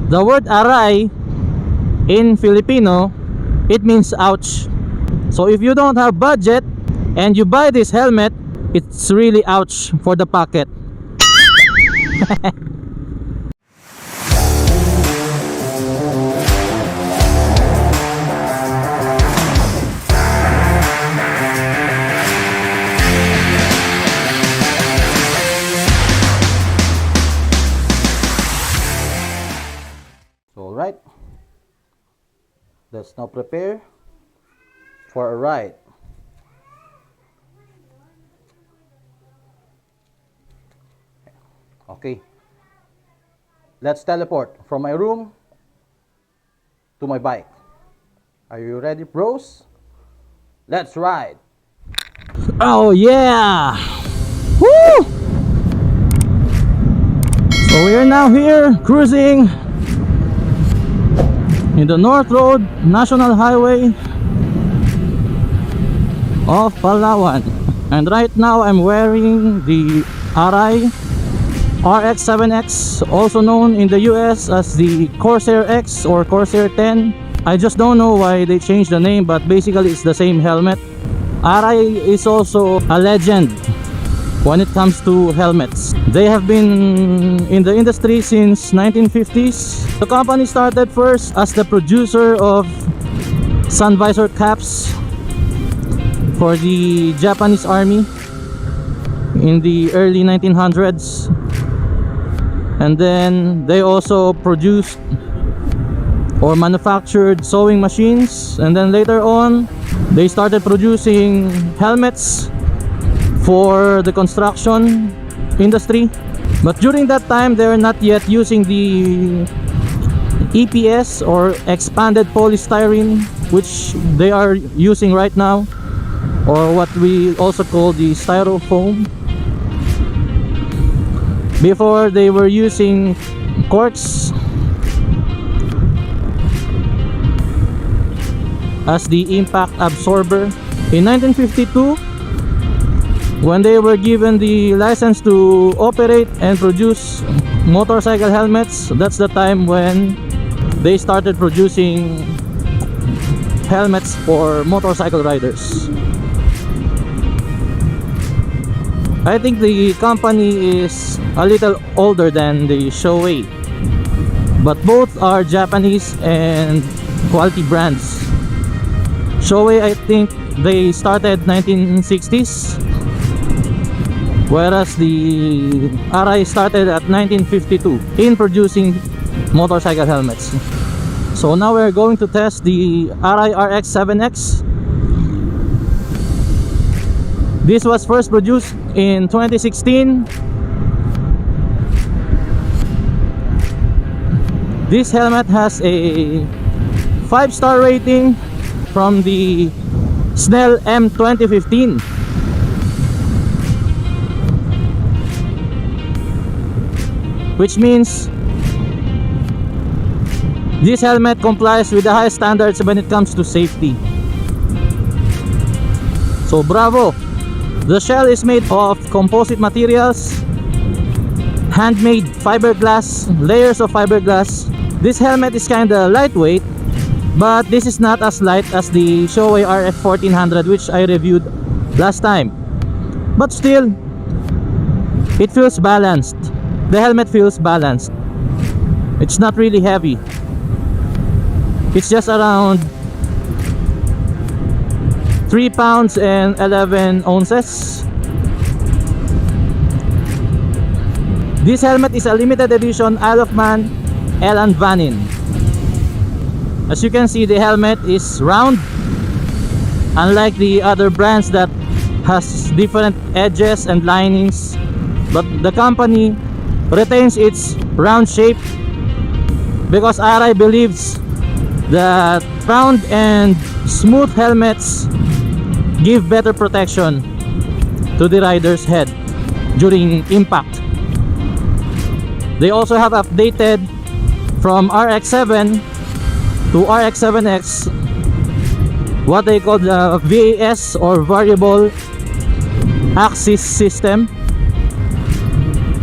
The word aray in Filipino, it means ouch. So if you don't have budget and you buy this helmet, it's really ouch for the pocket. So alright, let's now prepare for a ride. Okay, let's teleport from my room to my bike. Are you ready, bros? Let's ride. Oh yeah! Woo! So we are now here cruising in the North Road National Highway of Palawan, and right now I'm wearing the ARAI RX7X, also known in the US as the Corsair X or Corsair 10. I just don't know why they changed the name, but basically it's the same helmet. ARAI is also a legend when it comes to helmets. They have been in the industry since 1950s. The company started first as the producer of sun visor caps for the Japanese army in the early 1900s, and then they also produced or manufactured sewing machines, and then later on they started producing helmets for the construction industry. But during that time they were not yet using the EPS or expanded polystyrene, which they are using right now, or what we also call the styrofoam. Before they were using corks as the impact absorber. In 1952, when they were given the license to operate and produce motorcycle helmets, that's the time when they started producing helmets for motorcycle riders. I think the company is a little older than the Shoei, but both are Japanese and quality brands. Shoei, I think they started 1960s, whereas the ARAI started at 1952 in producing motorcycle helmets. So now we're going to test the ARAI RX7X. This was first produced in 2016. This helmet has a 5-star rating from the Snell M 2015. Which means this helmet complies with the highest standards when it comes to safety. So bravo! The shell is made of composite materials, handmade fiberglass, layers of fiberglass. This helmet is kinda lightweight, but this is not as light as the Shoei RF1400, which I reviewed last time. But still, it feels balanced. The helmet feels balanced. It's not really heavy. It's just around 3 pounds and 11 ounces. This helmet is a limited edition Isle of Man Elan Vanin. As you can see, the helmet is round, unlike the other brands that has different edges and linings, but the company retains its round shape because ARAI believes that round and smooth helmets give better protection to the rider's head during impact. They also have updated from RX7 to RX7X what they call the VAS or variable axis system,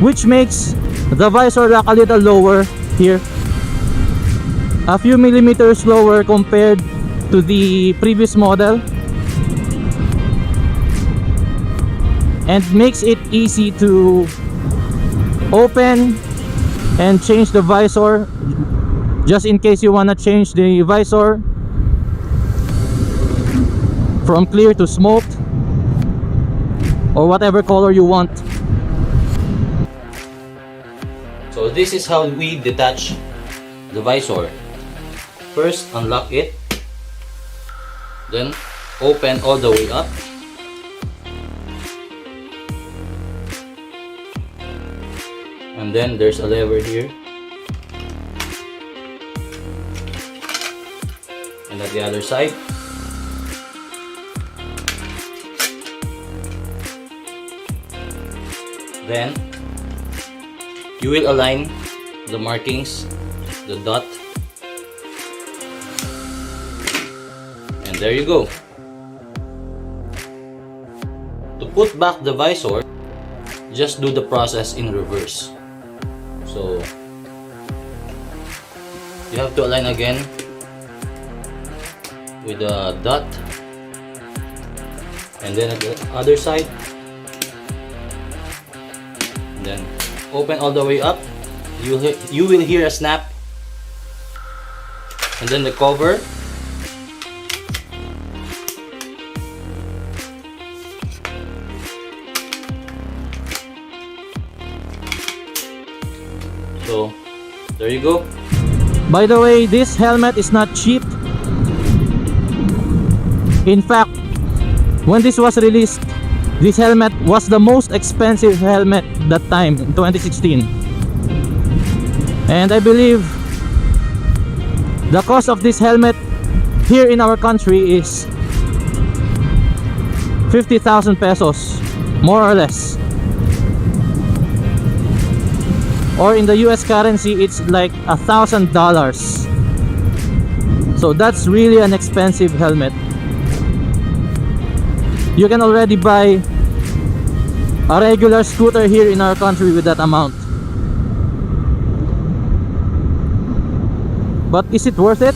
which makes the visor lock a little lower here a few millimeters lower compared to the previous model, and makes it easy to open and change the visor, just in case you want to change the visor from clear to smoked or whatever color you want. So this is how we detach the visor. First, unlock it, then open all the way up, and then there's a lever here, and at the other side. Then you will align the markings, the dot, and there you go. To put back the visor, just do the process in reverse. So you have to align again with the dot, and then at the other side, and then open all the way up. You will hear a snap, and then the cover. So there you go. By the way, this helmet is not cheap. In fact, when this was released, this helmet was the most expensive helmet that time in 2016. And I believe the cost of this helmet here in our country is 50,000 pesos, more or less. Or in the US currency, it's like $1,000. So that's really an expensive helmet. You can already buy a regular scooter here in our country with that amount. But is it worth it?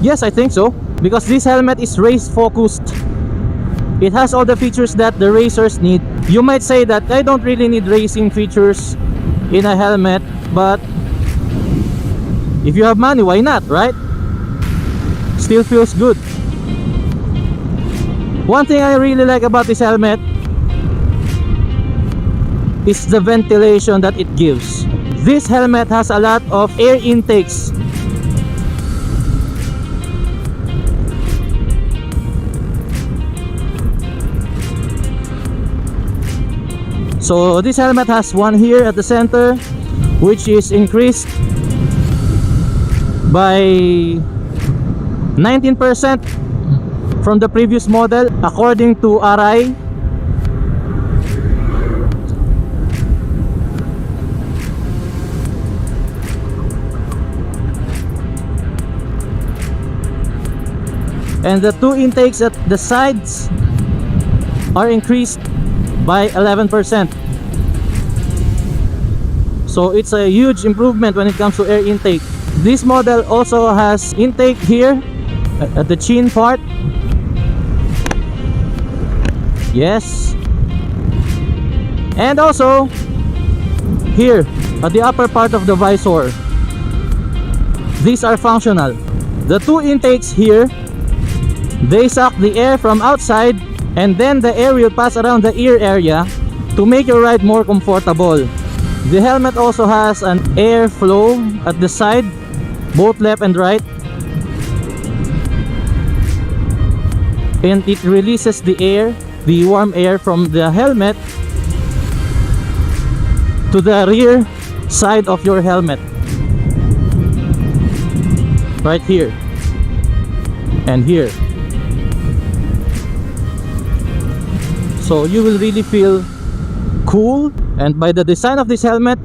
Yes, I think so, because this helmet is race focused. It has all the features that the racers need. You might say that I don't really need racing features in a helmet, but if you have money, why not, right? Still feels good. One thing I really like about this helmet is the ventilation that it gives. This helmet has a lot of air intakes. So this helmet has one here at the center, which is increased by 19% from the previous model according to ARAI. And the two intakes at the sides are increased by 11%. So it's a huge improvement when it comes to air intake. This model also has intake here at the chin part. Yes. And also here at the upper part of the visor. These are functional. The two intakes here, they suck the air from outside, and then the air will pass around the ear area to make your ride more comfortable. The helmet also has an air flow at the side, both left and right, and it releases the air, the warm air from the helmet to the rear side of your helmet, right here and here. So you will really feel cool. And by the design of this helmet,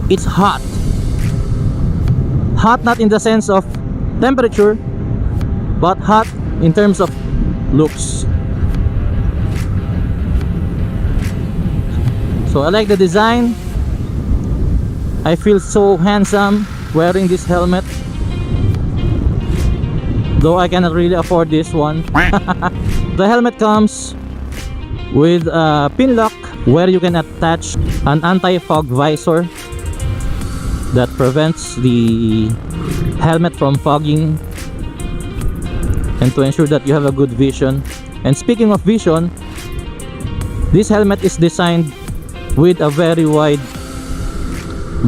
it's hot. Hot not in the sense of temperature, but hot in terms of looks. So I like the design. I feel so handsome wearing this helmet, though I cannot really afford this one. The helmet comes with a pin lock where you can attach an anti-fog visor that prevents the helmet from fogging and to ensure that you have a good vision. And speaking of vision, this helmet is designed with a very wide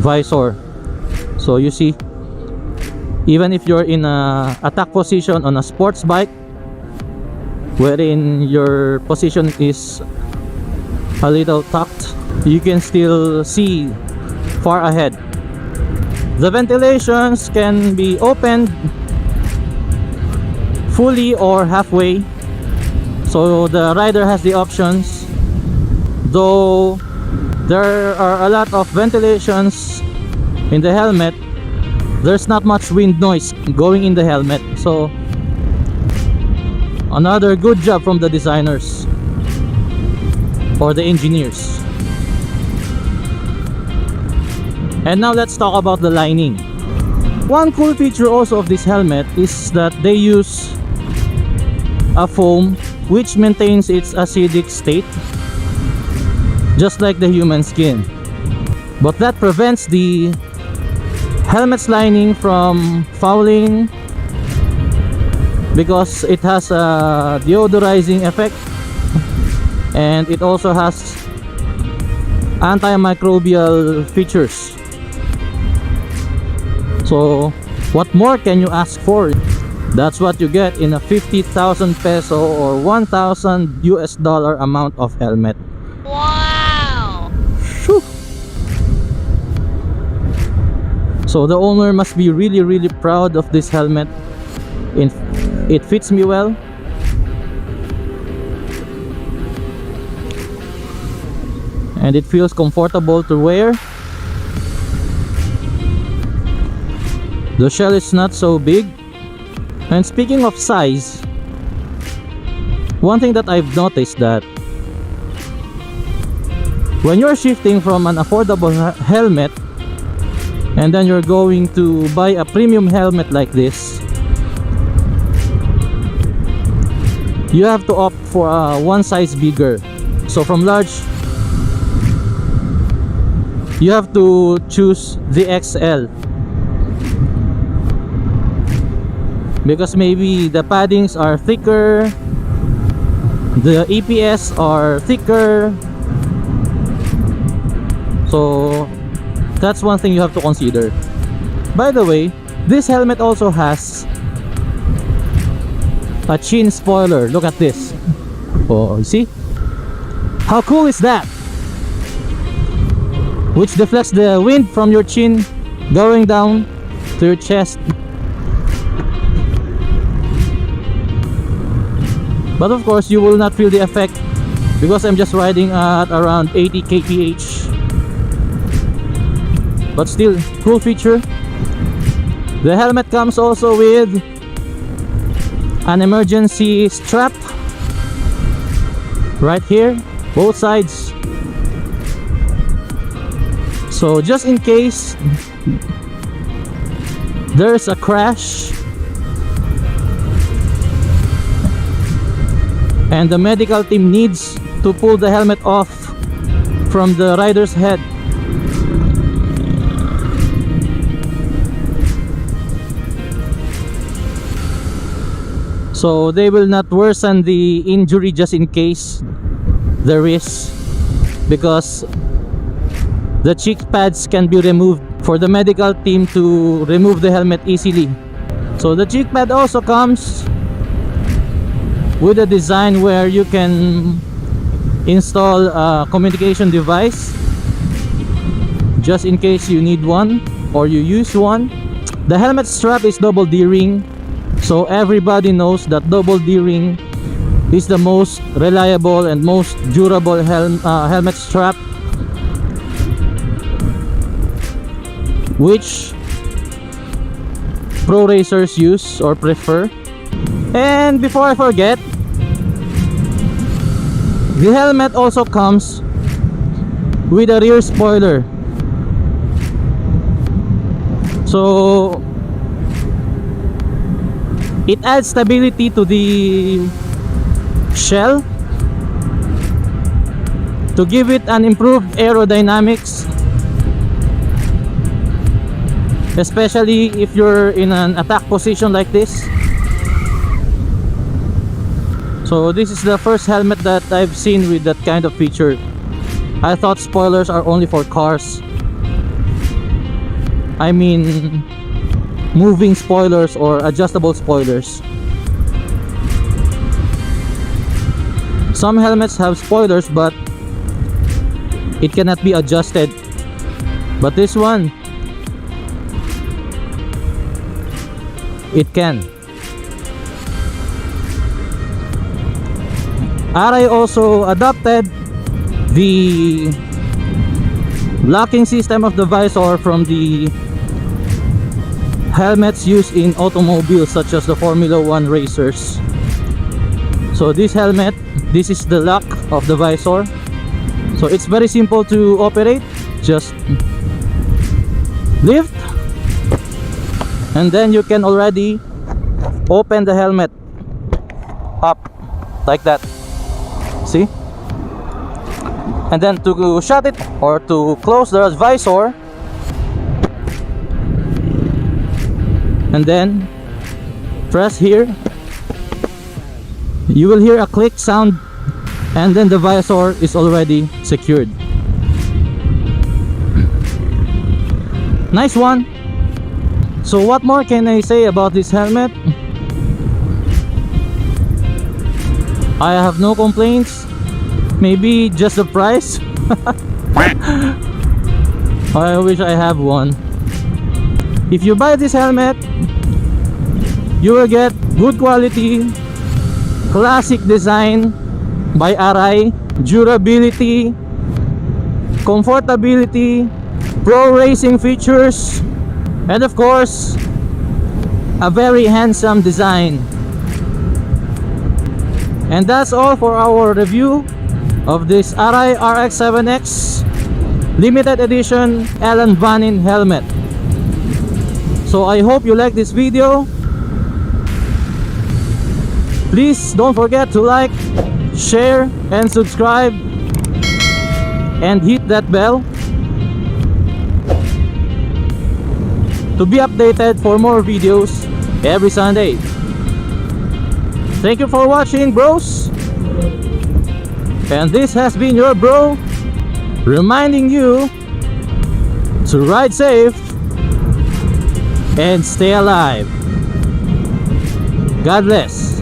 visor. So you see, even if you're in a attack position on a sports bike wherein your position is a little tucked, you can still see far ahead. The ventilations can be opened fully or halfway, so the rider has the options. Though there are a lot of ventilations in the helmet, there's not much wind noise going in the helmet, so another good job from the designers or the engineers. And now let's talk about the lining. One cool feature also of this helmet is that they use a foam which maintains its acidic state just like the human skin, but that prevents the helmet's lining from fouling because it has a deodorizing effect, and it also has antimicrobial features. So what more can you ask for? That's what you get in a 50,000 peso or 1,000 US dollar amount of helmet. Wow! Whew. So the owner must be really proud of this helmet. It fits me well. And it feels comfortable to wear. The shell is not so big. And speaking of size, one thing that I've noticed that when you're shifting from an affordable helmet and then you're going to buy a premium helmet like this, you have to opt for one size bigger. So from large, you have to choose the XL, because maybe the paddings are thicker, the EPS are thicker. So that's one thing you have to consider. By the way, this helmet also has a chin spoiler. Look at this. Oh, you see? How cool is that? Which deflects the wind from your chin going down to your chest. But of course, you will not feel the effect because I'm just riding at around 80 kph. But still, cool feature. The helmet comes also with an emergency strap right here, both sides. So just in case there's a crash and the medical team needs to pull the helmet off from the rider's head, so they will not worsen the injury just in case there is, because the cheek pads can be removed for the medical team to remove the helmet easily. So the cheek pad also comes with a design where you can install a communication device just in case you need one or you use one. The helmet strap is double D-ring, so everybody knows that double D-ring is the most reliable and most durable helmet strap, which pro racers use or prefer. And before I forget, the helmet also comes with a rear spoiler. So it adds stability to the shell to give it an improved aerodynamics, especially if you're in an attack position like this. So this is the first helmet that I've seen with that kind of feature. I thought spoilers are only for cars. I mean moving spoilers or adjustable spoilers. Some helmets have spoilers but it cannot be adjusted, but this one, it can. ARAI also adopted the locking system of the visor from the helmets used in automobiles such as the Formula 1 racers. So this helmet, this is the lock of the visor. So it's very simple to operate. Just lift and then you can already open the helmet up like that. See? And then to shut it or to close the visor, and then press here, you will hear a click sound, and then the visor is already secured. Nice one. So what more can I say about this helmet? I have no complaints. Maybe just the price. I wish I have one. If you buy this helmet, you will get good quality, classic design by ARAI, durability, comfortability, pro racing features, and of course a very handsome design. And that's all for our review of this ARAI RX7X limited edition Alan Vanin helmet. So I hope you like this video. Please don't forget to like, share, and subscribe, and hit that bell to be updated for more videos every Sunday. Thank you for watching, bros, and this has been your bro reminding you to ride safe and stay alive. God bless.